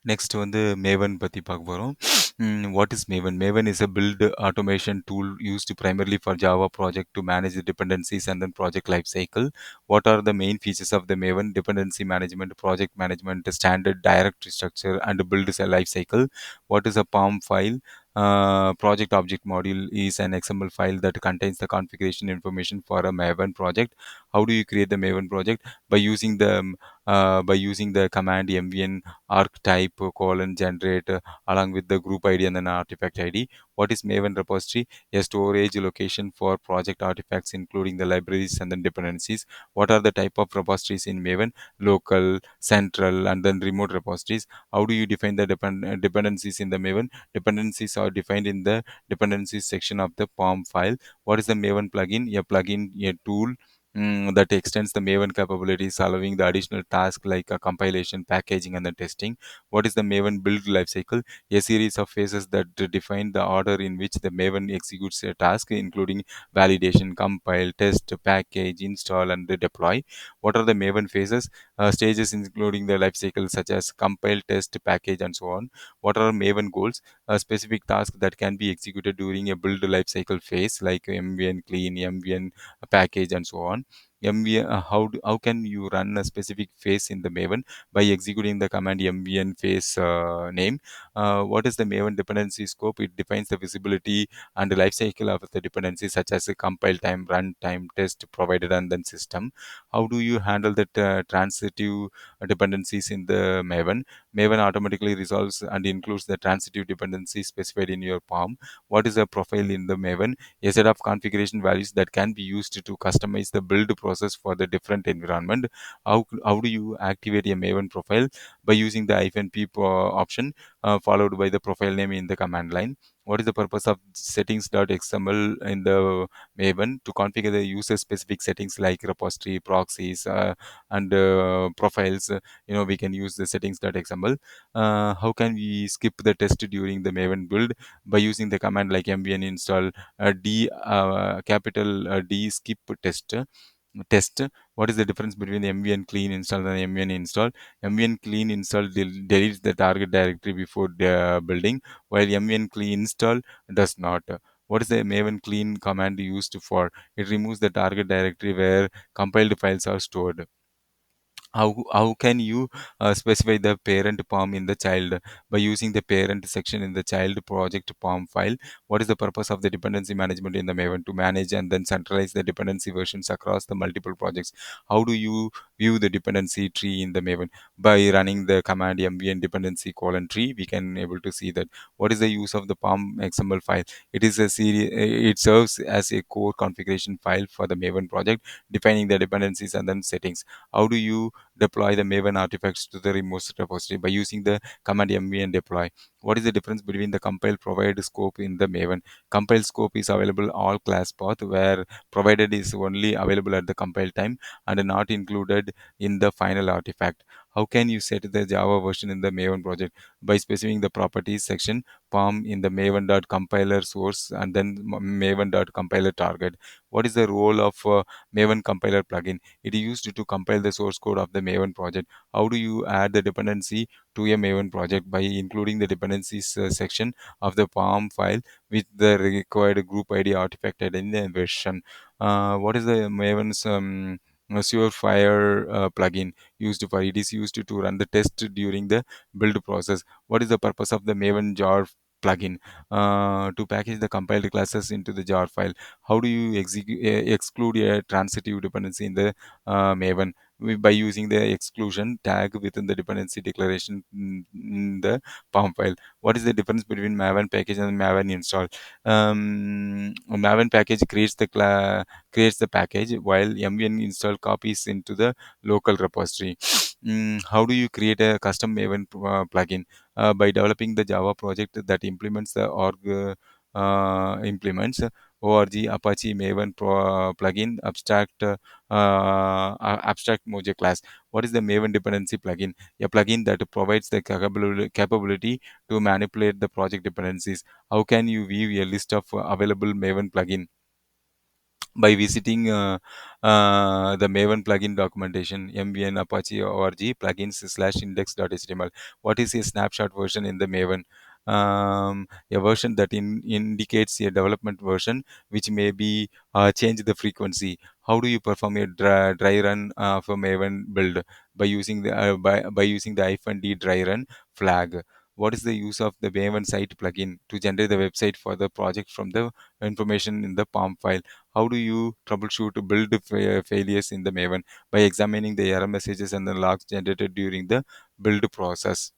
Next வந்து Maven பத்தி பார்க்க போறோம். What is Maven? Maven is a build automation tool used primarily for Java project to manage the dependencies and then project life cycle. What are the main features of the Maven? Dependency management, project management, standard directory structure, and build life cycle. What is a POM file? Project object module is an XML file that contains the configuration information for a Maven project. How do you create the Maven project? By using the command mvn archetype generate along with the group ID and then artifact ID. What is Maven repository? A storage location for project artifacts, including the libraries and then dependencies. What are the type of repositories in Maven? Local, central, and then remote repositories. How do you define the dependencies in the Maven? Dependencies are defined in the dependencies section of the POM file. What is the Maven plugin? A plugin, a tool that extends the Maven capabilities, allowing the additional tasks like compilation, packaging, and the testing. What is the Maven build lifecycle? A series of phases that define the order in which the Maven executes a task, including validation, compile, test, package, install, and deploy. What are the Maven phases? Stages including the lifecycle such as compile, test, package, and so on. What are Maven goals? A specific task that can be executed during a build lifecycle phase, like MVN clean, MVN package, and so on. How can you run a specific phase in the Maven? By executing the command mvn phase name. What is the Maven dependency scope? It defines the visibility and the life cycle of the dependency, such as a compile time, run time, test provided, and then system. How do you handle the transitive dependencies in the Maven? Maven automatically resolves and includes the transitive dependencies specified in your POM. What is a profile in the Maven? A set of configuration values that can be used to customize the build process for the different environment. How do you activate a Maven profile? By using the -p option followed by the profile name in the command line. What is the purpose of settings.xml in the Maven? To configure the user specific settings like repository, proxies, and profiles. We can use the settings.xml. How can we skip the test during the Maven build? By using the command like mvn install d capital D skip test. What is the difference between mvn clean install and mvn install? Mvn clean install deletes the target directory before the building, while mvn clean install does not. What is the maven clean command used for? It removes the target directory where compiled files are stored. How can you specify the parent POM in the child? By using the parent section in the child project POM file. What is the purpose of the dependency management in the Maven? To manage and then centralize the dependency versions across the multiple projects. How do you view the dependency tree in the Maven? By running the command mvn dependency tree, we can able to see that. What is the use of the POM XML file? It is a series. It serves as a core configuration file for the Maven project, defining the dependencies and then settings. How do you deploy the Maven artifacts to the remote repository? By using the command mv and deploy. What is the difference between the compile provide scope in the Maven? Compile scope is available all class path, where provided is only available at the compile time and not included in the final artifact. How can you set the Java version in the Maven project? By specifying the properties section POM in the maven.compiler source and then maven.compiler target. What is the role of Maven compiler plugin? It is used to compile the source code of the Maven project. How do you add the dependency to a Maven project? By including the dependencies section of the POM file with the required group ID artifact in the version. What is the Maven's Surefire plugin used for? It is used to run the test during the build process. What is the purpose of the Maven jar plugin? To package the compiled classes into the jar file. How do you exclude a transitive dependency in the Maven? By using the exclusion tag within the dependency declaration in the POM file. What is the difference between Maven package and Maven install? Maven package creates the package, while mvn install copies into the local repository. How do you create a custom Maven plugin? By developing the Java project that implements the implements org Apache Maven plugin abstract Mojo class. What is the Maven dependency plugin? A plugin that provides the capability to manipulate the project dependencies. How can you view a list of available Maven plugin? by visiting the Maven plugin documentation, MVN Apache org plugins slash index.html. What is a snapshot version in the Maven? A version that indicates a development version, which may be change the frequency. How do you perform a dry run of a Maven build? By using the by using the -d dry run flag. What is the use of the Maven site plugin to generate the website for the project from the information in the POM file? How do you troubleshoot build failures in the Maven? By examining the error messages and the logs generated during the build process.